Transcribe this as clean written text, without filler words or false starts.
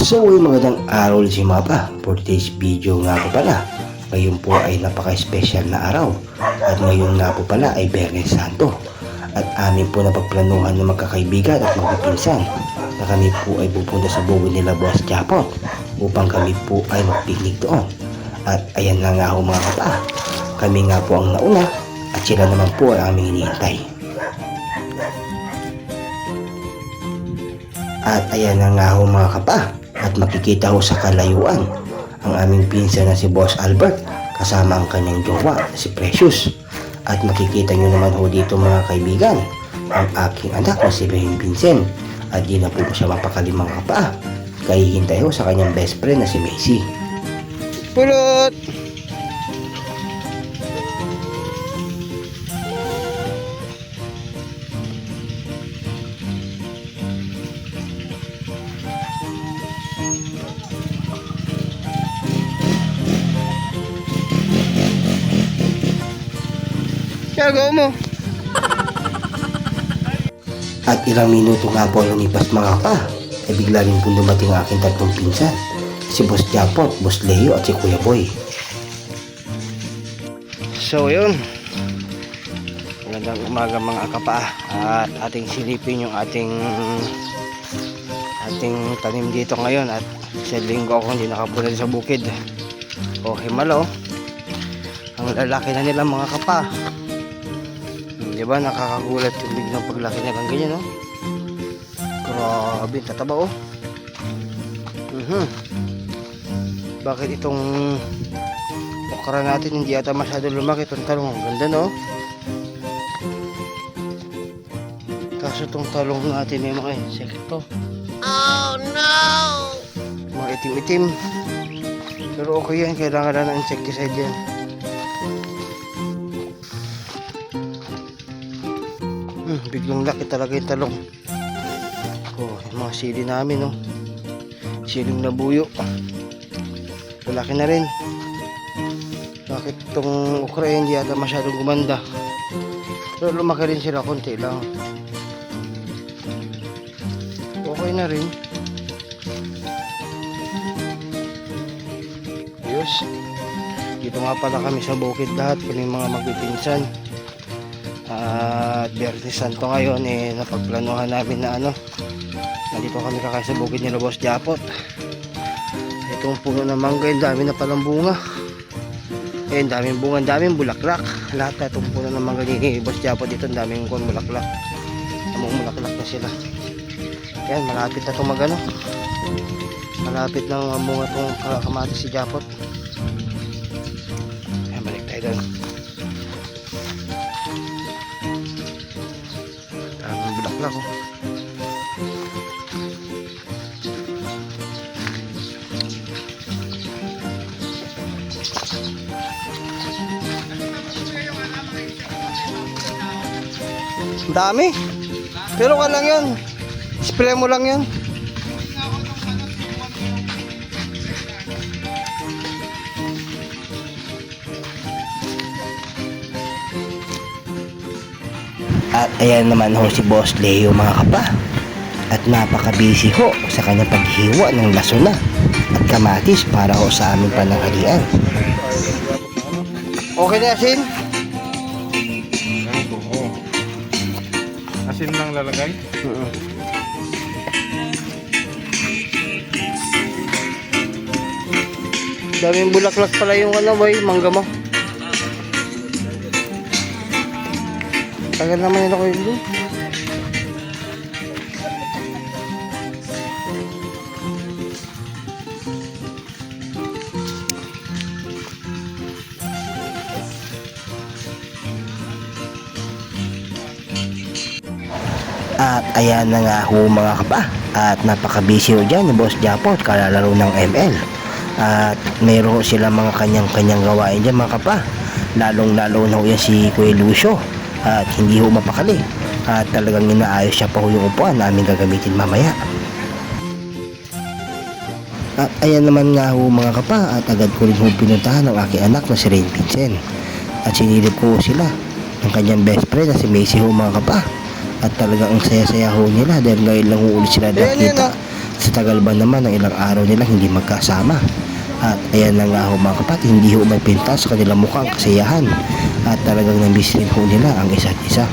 So magandang araw si Mapa. For today's video nga po pala, ngayon po ay napaka-special na araw. At ngayon nga po pala ay Biyernes Santo. At amin po napagplanuhan ng magkakaibigan at magpipinsan na kami po ay pupunta sa bukid nila Boss Japot upang kami po ay magpiknik doon. At ayan na nga ho mga kapa, kami nga po ang nauna at sila naman po ay aming hinihintay. At ayan na nga ho mga kapa, at makikita ho sa kalayuan ang aming pinsan na si Boss Albert kasama ang kanyang jowa na si Precious. At makikita nyo naman ho dito mga kaibigan ang aking anak na si Beng Vincent, at di na po siya mapakalimang kapa, kahihintay ho sa kanyang best friend na si Macy. Pulot! Gagawa mo. At ilang minuto nga po lumipas mga kapa, ay bigla rin po dumating ang aking tatlong pinsan, si Boss Japot, Boss Leo at si Kuya Boy. So yun, magandang umaga mga kapa, at ating silipin yung ating tanim dito ngayon. At sa linggo ako hindi nakapunta sa bukid o himalo. Ang lalaki na nila mga kapa, diba nakakagulat yung biglang paglaki nilang ganyan, no? Grabe, tataba oh. Bakit itong okra natin hindi ata masyado lumaki? Itong talong ang ganda, no? Kaso itong talong natin may mga insekto. Oh no! Mga itim-itim. Pero okay yan, kailangan lang ng insecticide yan. Biglang laki talaga yung talong. Oh, yung mga sili namin, no? Siling nabuyo. Malaki na rin. Bakit itong okra hindi ata masyadong gumanda? Pero lumaki rin sila, konti lang. Okay na rin. Ayos. Dito nga pala kami sa bukid lahat, kami mga magpipinsan. At Biyernes Santo ngayon, napagplanuhan namin na nandito kami kakain sa bukid nila Boss Japot. Itong puno ng mangga, yung dami na palang bunga. Daming bunga, daming bulaklak. Lahat na itong puno ng mangga ni Boss Japot dito, daming bulaklak. Among bulaklak na sila. Yan, malapit na itong malapit na bunga itong kamatis si Japot. Yan, balik tayo doon. Daming bulaklak oh. Dami. Pero ka lang yun. Spray mo lang yun. At ayan naman ho si Boss Leo mga kapa. At napaka-busy ho sa kanyang paghiwa ng lasuna at kamatis para ho sa aming pananghalian. Okay na asin? Asin lang lalagay? Daming bulaklak pala yung boy, mangga mo. Tagal naman yun ako yun doon. At ayan na nga ho mga kapa, at napaka-busy ho dyan ni Boss Japot kalalaro ng ML. At mayroon sila mga kanyang gawain dyan mga kapa, lalong-lalo na ho yan si Kuya Lucio, at hindi ho mapakali, at talagang inaayos siya pa ho yung upuan namin gagamitin mamaya. At ayan naman nga ho mga kapa, at agad ko rin ho pinuntahan ang aking anak na si Rain Vincent, at sinilip ko sila ng kanyang best friend na si Macy ho mga kapa. At talagang ang saya-saya ho nila dahil ngayon lang ho ulit sila nakita Sa tagal ba naman ng ilang araw nila hindi magkasama. At ayan na nga ho mga kapatid, hindi ho may pinta sa kanilang mukhang kasiyahan at talagang namiss rin ho nila ang isa't isa.